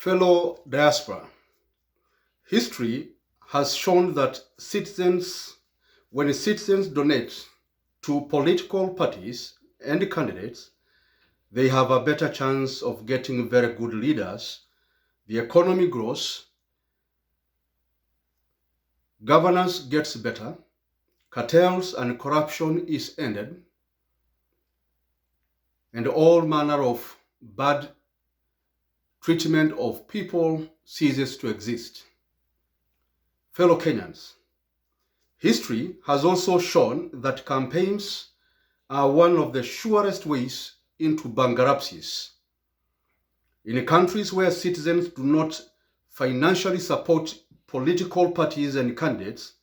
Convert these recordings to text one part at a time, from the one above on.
Fellow diaspora, history has shown that when citizens donate to political parties and candidates, they have a better chance of getting very good leaders. The economy grows, governance gets better, cartels and corruption is ended, and all manner of bad treatment of people ceases to exist. Fellow Kenyans, history has also shown that campaigns are one of the surest ways into bankruptcies. In countries where citizens do not financially support political parties and candidates,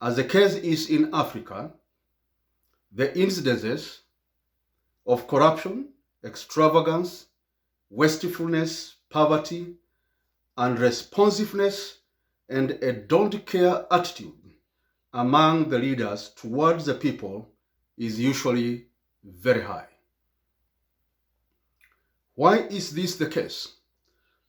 as the case is in Africa, the incidences of corruption, extravagance, wastefulness, poverty, unresponsiveness, and a don't-care attitude among the leaders towards the people is usually very high. Why is this the case?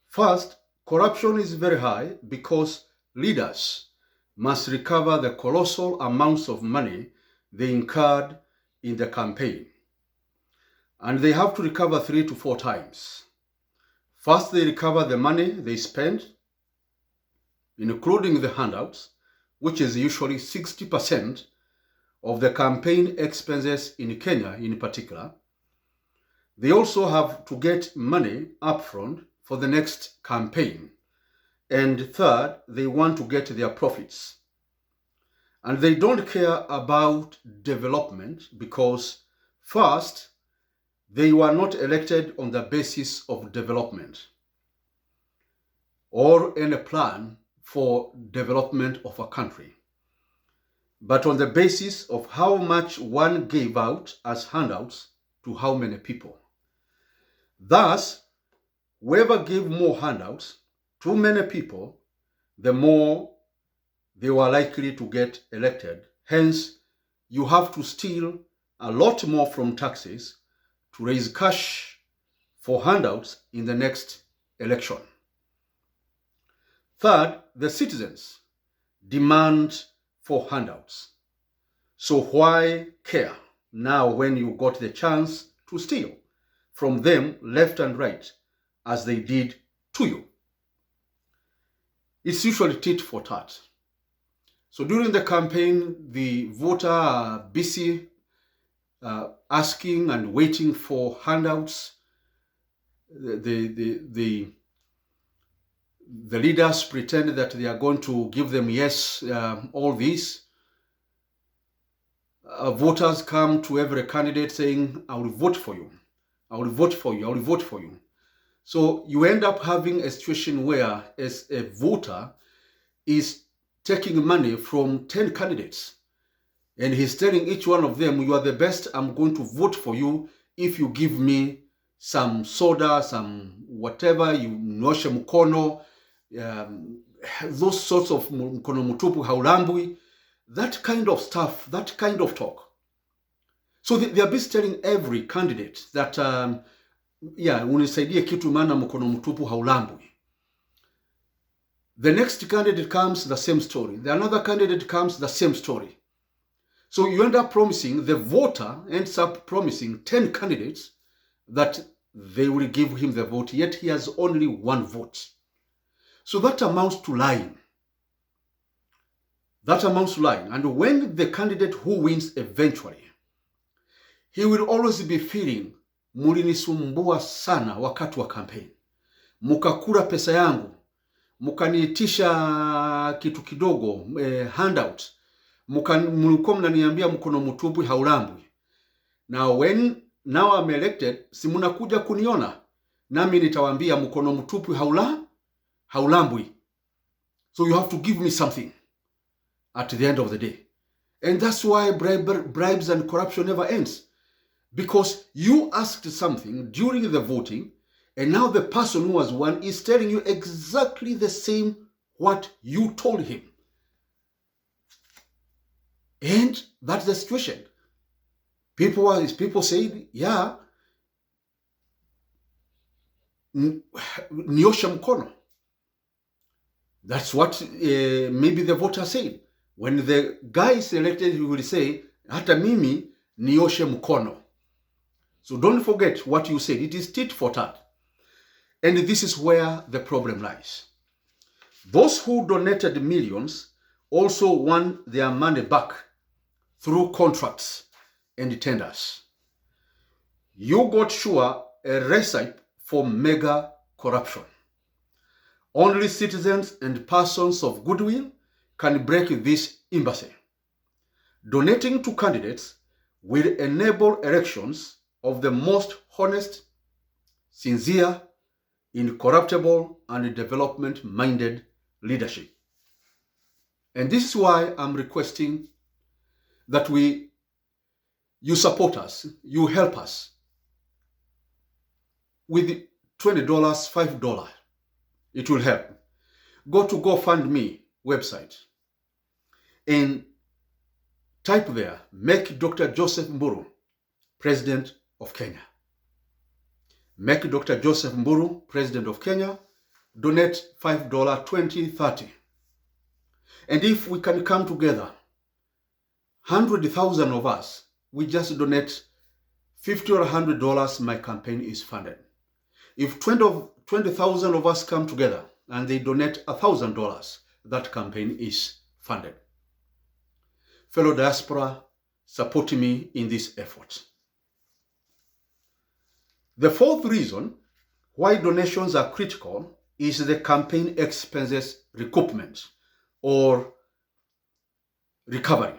First, corruption is very high because leaders must recover the colossal amounts of money they incurred in the campaign. And they have to recover 3 to 4 times. First, they recover the money they spent, including the handouts, which is usually 60% of the campaign expenses in Kenya in particular. They also have to get money upfront for the next campaign. And third, they want to get their profits. And they don't care about development because first, they were not elected on the basis of development or any plan for development of a country, but on the basis of how much one gave out as handouts to how many people. Thus, whoever gave more handouts to many people, the more they were likely to get elected. Hence, you have to steal a lot more from taxes to raise cash for handouts in the next election. Third, the citizens demand for handouts. So why care now when you got the chance to steal from them left and right as they did to you? It's usually tit for tat. So during the campaign, the voter are busy asking and waiting for handouts. The leaders pretend that they are going to give them all these. Voters come to every candidate saying, I will vote for you. I will vote for you. I will vote for you. So you end up having a situation where as a voter is taking money from 10 candidates. And he's telling each one of them, you are the best, I'm going to vote for you if you give me some soda, some whatever, you nyoshe mkono, those sorts of mkono mtupu haulambwi, that kind of stuff, that kind of talk. So they are busy telling every candidate that, unisaidie kitu maana mkono mtupu haulambwi. The next candidate comes, the same story. The another candidate comes, the same story. So you end up promising, the voter ends up promising 10 candidates that they will give him the vote, yet he has only 1 vote. So that amounts to lying. That amounts to lying. And when the candidate who wins eventually, he will always be feeling, mulinisumbua sana wakati wa campaign. Mukakula pesa yangu, mukaniitisha kitu kidogo, handout. Mlikuwa mnaniambia mkono mtupu haulambwi. Now I'm elected, si mnakuja kuniona, nami nitawaambia mkono mtupu haulambwi. So you have to give me something at the end of the day. And that's why bribes and corruption never ends. Because you asked something during the voting, and now the person who has won is telling you exactly the same what you told him. And that's the situation. People said, nioshe mkono. That's what maybe the voter said. When the guy is elected, he will say, hata mimi nioshe mkono. So don't forget what you said. It is tit for tat. And this is where the problem lies. Those who donated millions also want their money back through contracts and tenders. You got sure a recipe for mega corruption. Only citizens and persons of goodwill can break this embassy. Donating to candidates will enable elections of the most honest, sincere, incorruptible, and development-minded leadership. And this is why I'm requesting that you support us, you help us with $20, $5. It will help. Go to GoFundMe website and type there, make Dr. Joseph Mburu President of Kenya. Make Dr. Joseph Mburu President of Kenya. Donate $5, $20, $30. And if we can come together, 100,000 of us, we just donate $50 or $100, my campaign is funded. If 20,000 of us come together and they donate $1,000, that campaign is funded. Fellow diaspora, support me in this effort. The fourth reason why donations are critical is the campaign expenses recoupment or recovery.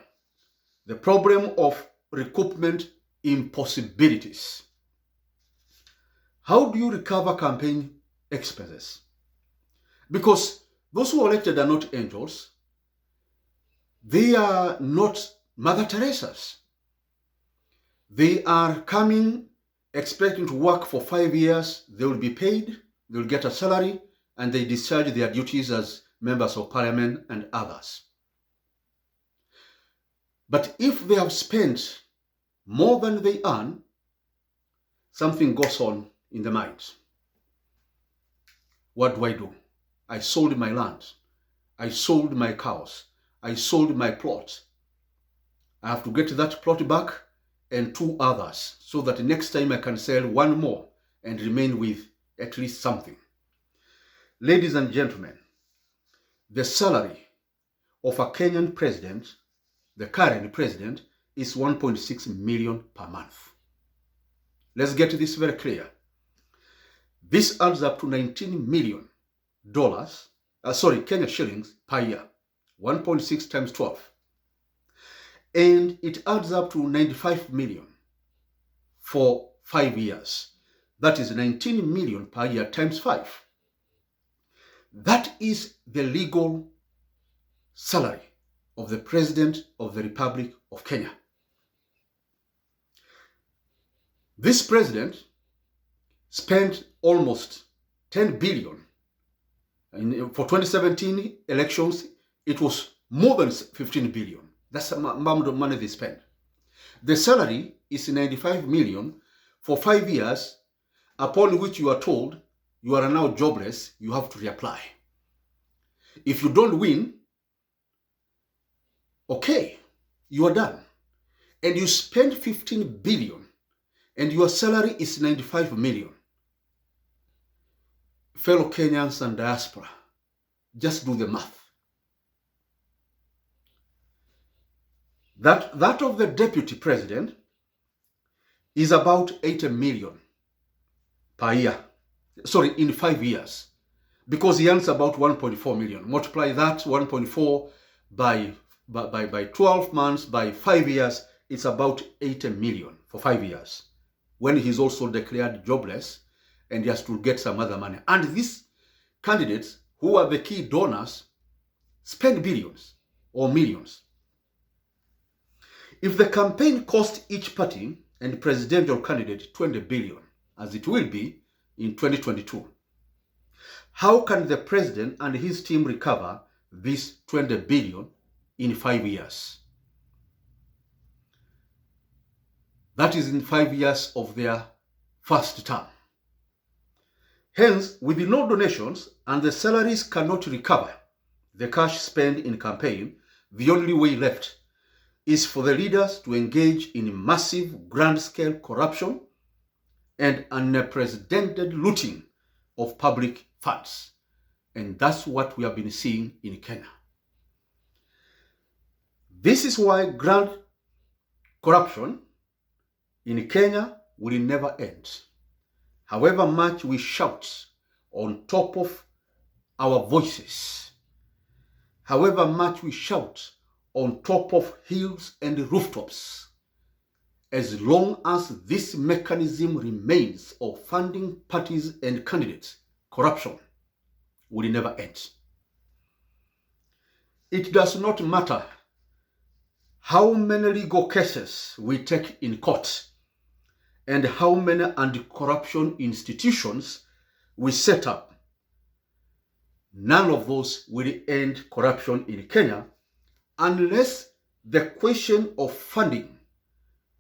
The problem of recoupment impossibilities. How do you recover campaign expenses? Because those who are elected are not angels. They are not Mother Teresa's. They are coming expecting to work for 5 years. They will be paid, they will get a salary, and they discharge their duties as members of parliament and others. But if they have spent more than they earn, something goes on in the mind. What do? I sold my land. I sold my cows. I sold my plot. I have to get that plot back and 2 others so that next time I can sell 1 more and remain with at least something. Ladies and gentlemen, the salary of a Kenyan president, the current president, is 1.6 million per month. Let's get this very clear. This adds up to $19 million, Kenya shillings per year. 1.6 times 12. And it adds up to 95 million for 5 years. That is 19 million per year times 5. That is the legal salary of the President of the Republic of Kenya. This president spent almost 10 billion. For 2017 elections, it was more than 15 billion. That's the amount of money they spent. The salary is 95 million for 5 years, upon which you are told you are now jobless, you have to reapply. If you don't win, okay, you are done. And you spend 15 billion and your salary is 95 million. Fellow Kenyans and diaspora, just do the math. That of the deputy president is about 80 million per year. Sorry, in 5 years. Because he earns about 1.4 million. Multiply that 1.4 by 12 months, by 5 years, it's about 80 million for 5 years. When he's also declared jobless and he has to get some other money. And these candidates, who are the key donors, spend billions or millions. If the campaign cost each party and presidential candidate 20 billion, as it will be in 2022, how can the president and his team recover this 20 billion in 5 years? That is in 5 years of their first term. Hence, with no donations and the salaries cannot recover the cash spent in campaign, the only way left is for the leaders to engage in massive grand-scale corruption and unprecedented looting of public funds. And that's what we have been seeing in Kenya. This is why grand corruption in Kenya will never end. However much we shout on top of our voices, however much we shout on top of hills and rooftops, as long as this mechanism remains of funding parties and candidates, corruption will never end. It does not matter how many legal cases we take in court and how many anti-corruption institutions we set up. None of those will end corruption in Kenya unless the question of funding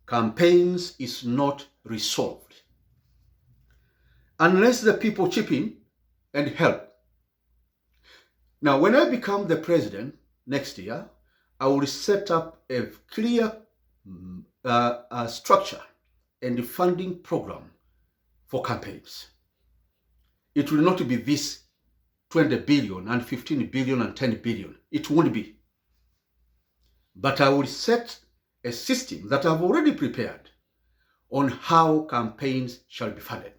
campaigns is not resolved. Unless the people chip in and help. Now, when I become the president next year, I will set up a clear structure and funding program for campaigns. It will not be this 20 billion and 15 billion and 10 billion. It won't be. But I will set a system that I've already prepared on how campaigns shall be funded.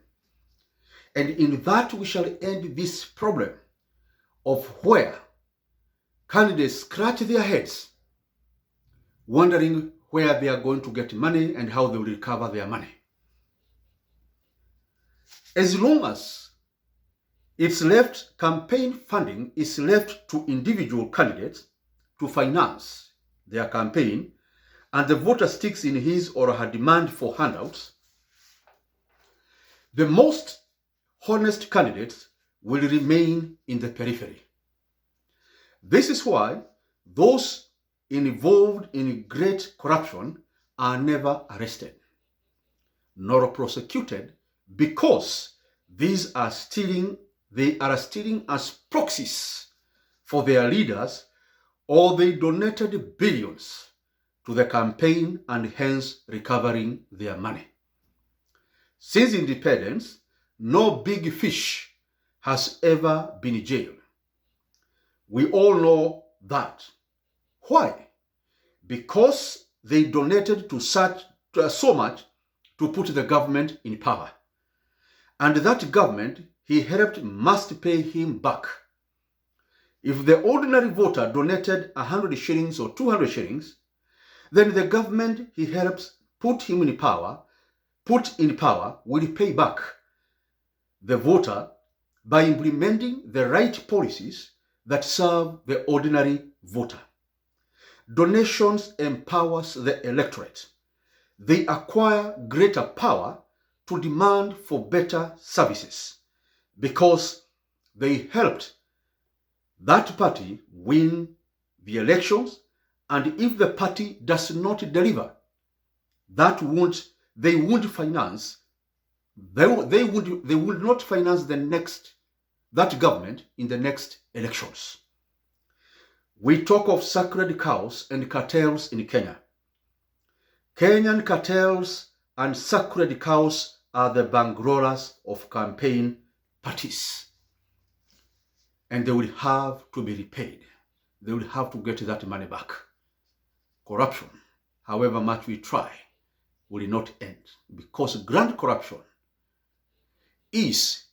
And in that we shall end this problem of where candidates scratch their heads, wondering where they are going to get money and how they will recover their money. As long as it's left, campaign funding is left to individual candidates to finance their campaign, and the voter sticks in his or her demand for handouts, the most honest candidates will remain in the periphery. This is why those involved in great corruption are never arrested nor prosecuted, because these are they are stealing as proxies for their leaders, or they donated billions to the campaign and hence recovering their money. Since independence, no big fish has ever been jailed. We all know that. Why? Because they donated to so much to put the government in power. And that government he helped must pay him back. If the ordinary voter donated 100 shillings or 200 shillings, then the government he helps put in power will pay back the voter by implementing the right policies that serve the ordinary voter. Donations empowers the electorate. They acquire greater power to demand for better services because they helped that party win the elections, and if the party does not deliver, they would not finance that government in the next elections. We talk of sacred cows and cartels in Kenya. Kenyan cartels and sacred cows are the bankrollers of campaign parties. And they will have to be repaid. They will have to get that money back. Corruption, however much we try, will not end, because grand corruption is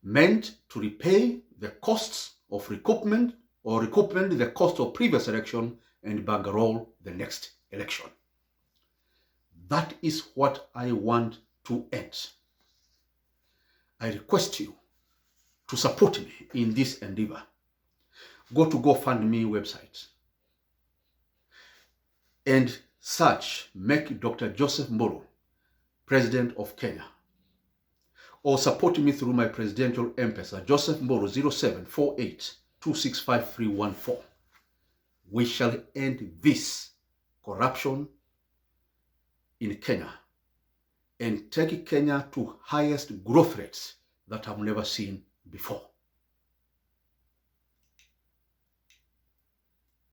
meant to repay the costs of recoupment the cost of previous election and bankroll the next election. That is what I want to end. I request you to support me in this endeavor. Go to GoFundMe website and search, make Dr. Joseph Mburu President of Kenya, or support me through my presidential M-Pesa, Joseph Mburu 0748265314. We shall end this corruption in Kenya and take Kenya to highest growth rates that I've never seen before.